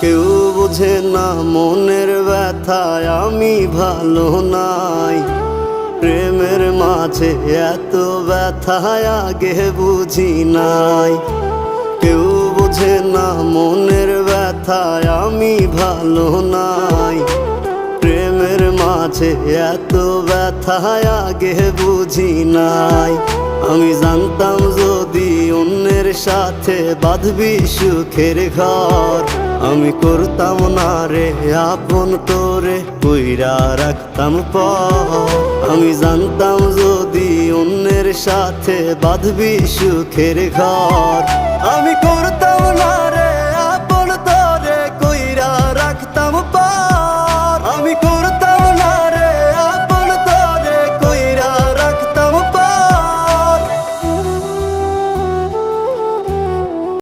কেউ বোঝে না মনের ব্যথায় আমি ভালো নাই। প্রেমের মাঝে এত ব্যথায় আগে বুঝি নাই। কেউ বোঝে না মনের ব্যথায় আমি ভালো নাই। প্রেমের মাঝে এত ব্যথায় আগে বুঝি নাই। আমি জানতাম যদি অন্যের সাথে বাঁধবি সুখের ঘর, আমি করতাম না রে আপন তোরে কইরা রাখতাম পর। আমি জানতাম যদি অন্যের সাথে বাঁধবি সুখের ঘর, আমি